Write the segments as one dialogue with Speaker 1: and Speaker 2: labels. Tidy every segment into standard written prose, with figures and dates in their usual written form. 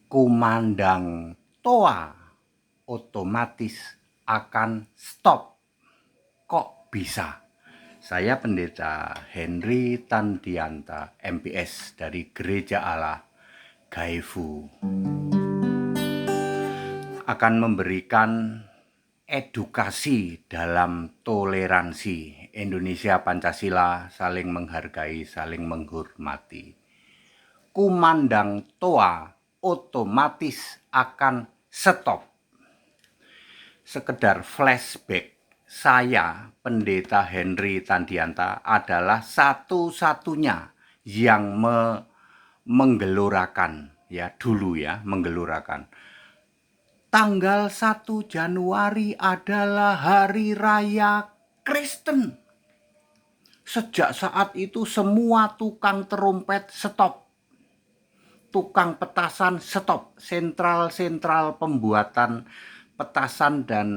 Speaker 1: kumandang toa otomatis akan stop. Kok bisa? Saya Pendeta Henry Tandianta, MPS dari Gereja Allah Gaifu, akan memberikan edukasi dalam toleransi Indonesia Pancasila, saling menghargai, saling menghormati. Kumandang toa otomatis akan stop. Sekedar flashback, saya Pendeta Henry Tandianta adalah satu-satunya yang menggelorakan menggelorakan tanggal 1 Januari adalah hari raya Kristen. Sejak saat itu semua tukang terompet stop. Tukang petasan stop. Sentral-sentral pembuatan petasan dan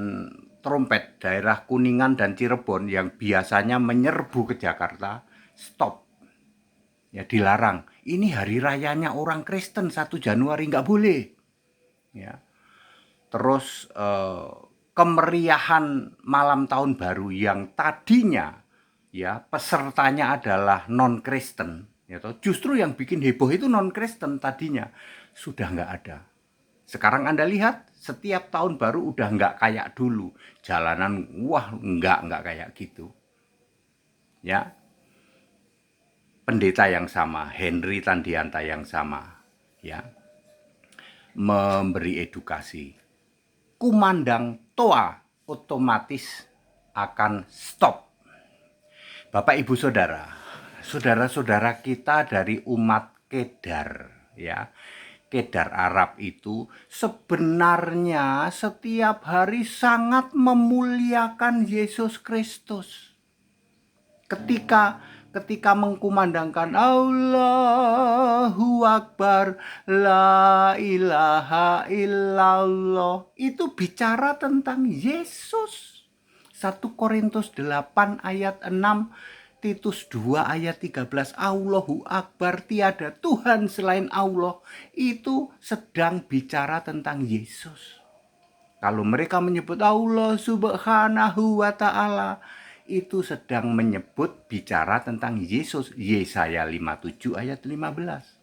Speaker 1: trompet daerah Kuningan dan Cirebon yang biasanya menyerbu ke Jakarta stop. Ya, dilarang. Ini hari rayanya orang Kristen 1 Januari, nggak boleh. Ya. Terus kemeriahan malam tahun baru yang tadinya ya pesertanya adalah non Kristen, ya toh, justru yang bikin heboh itu non Kristen tadinya sudah nggak ada. Sekarang Anda lihat setiap tahun baru udah nggak kayak dulu, jalanan nggak kayak gitu. Ya, pendeta yang sama, Henry Tandianta yang sama, ya, memberi edukasi. Kumandang toa otomatis akan stop. Bapak Ibu Saudara, saudara-saudara kita dari umat Kedar, ya. Kedar Arab itu sebenarnya setiap hari sangat memuliakan Yesus Kristus. Ketika mengkumandangkan Allahu Akbar, la ilaha illallah, itu bicara tentang Yesus. 1 Korintus 8 ayat 6, Titus 2 ayat 13, Allahu Akbar, tiada Tuhan selain Allah, itu sedang bicara tentang Yesus. Kalau mereka menyebut Allah subhanahu wa ta'ala, itu sedang menyebut bicara tentang Yesus. Yesaya 57 ayat 15.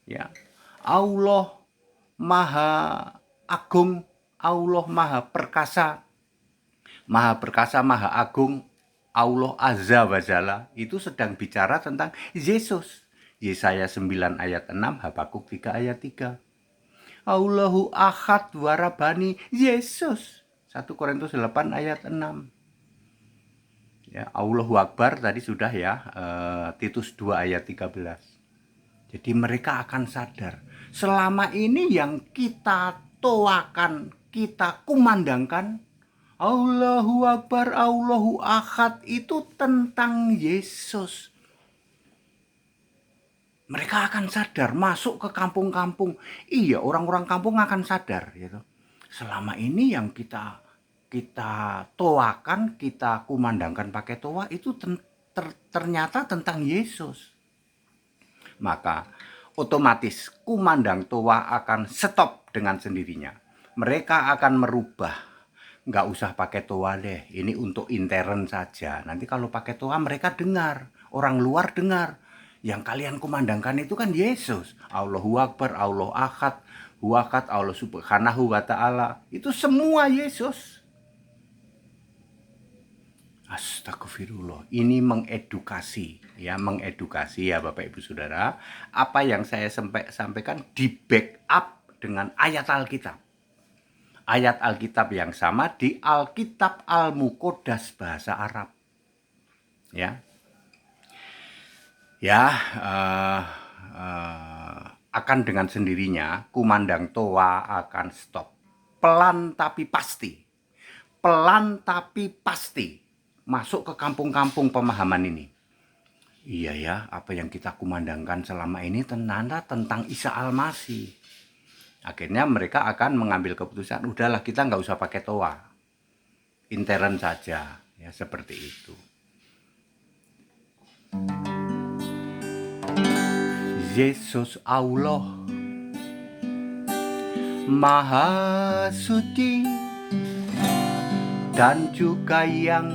Speaker 1: Ya. Allah Maha Agung, Allah Maha Perkasa, Maha Agung, Allah Azza wa Jalla, itu sedang bicara tentang Yesus. Yesaya 9 ayat 6, Habakuk 3 ayat 3. Allahu Ahad warabani, Yesus. 1 Korintus 8 ayat 6. Ya, Allahu Akbar tadi sudah ya, Titus 2 ayat 13. Jadi mereka akan sadar, selama ini yang kita toakan, kita kumandangkan, Allahu Akbar, Allahu Ahad, itu tentang Yesus. Mereka akan sadar, masuk ke kampung-kampung. Iya, orang-orang kampung akan sadar, gitu. Selama ini yang kita toakan, kita kumandangkan pakai toa, itu ternyata tentang Yesus. Maka otomatis kumandang toa akan stop dengan sendirinya. Mereka akan merubah, nggak usah pakai toa deh, ini untuk intern saja. Nanti kalau pakai toa mereka dengar, orang luar dengar. Yang kalian kumandangkan itu kan Yesus. Allahu Akbar, Allah Ahad, Huakat, Allah Subhanahu wa ta'ala. Itu semua Yesus. Astagfirullah, ini mengedukasi ya Bapak Ibu Saudara. Apa yang saya sampaikan di backup dengan ayat Alkitab. Ayat Alkitab yang sama di Alkitab Al-Muqaddas bahasa Arab. Ya. Ya, akan dengan sendirinya kumandang toa akan stop. Pelan tapi pasti. Pelan tapi pasti. Masuk ke kampung-kampung pemahaman ini. Iya ya, apa yang kita kumandangkan selama ini tentang Isa Al-Masih. Akhirnya mereka akan mengambil keputusan, udahlah kita nggak usah pakai toa, intern saja, ya seperti itu. Yesus Allah, Maha suci dan juga yang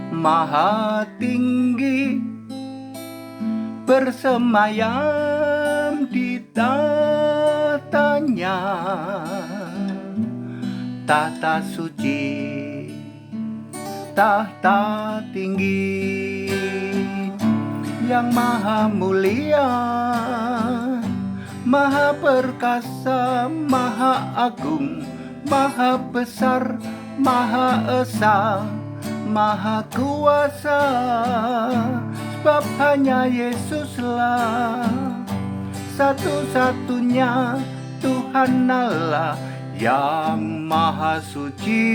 Speaker 1: maha tinggi bersemayam di tatanya. Tahta suci, tahta tinggi, yang maha mulia, maha perkasa, maha agung, maha besar, maha esa, maha kuasa. Sebab hanya Yesuslah satu-satunya Tuhan Allah yang maha suci,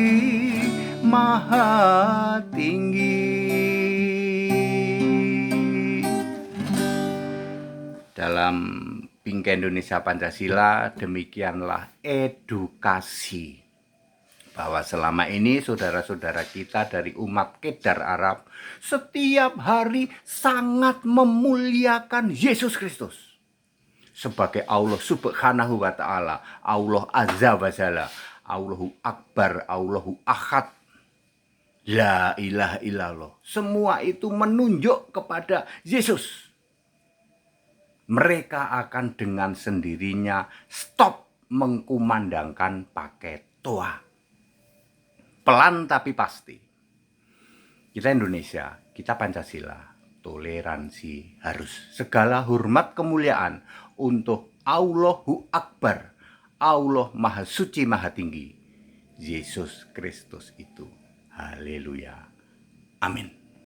Speaker 1: maha tinggi. Dalam Bingkai Indonesia Pancasila, demikianlah edukasi bahwa selama ini saudara-saudara kita dari umat Kedar Arab setiap hari sangat memuliakan Yesus Kristus sebagai Allah Subhanahu wa Ta'ala, Allah Azza wa Jalla, Allahu Akbar, Allahu Ahad, La ilaha illallah. Semua itu menunjuk kepada Yesus. Mereka akan dengan sendirinya stop mengkumandangkan pakai toa. Pelan tapi pasti. Kita Indonesia, kita Pancasila, toleransi harus. Segala hormat kemuliaan untuk Allahu Akbar, Allah Maha Suci Maha Tinggi, Yesus Kristus itu. Haleluya. Amin.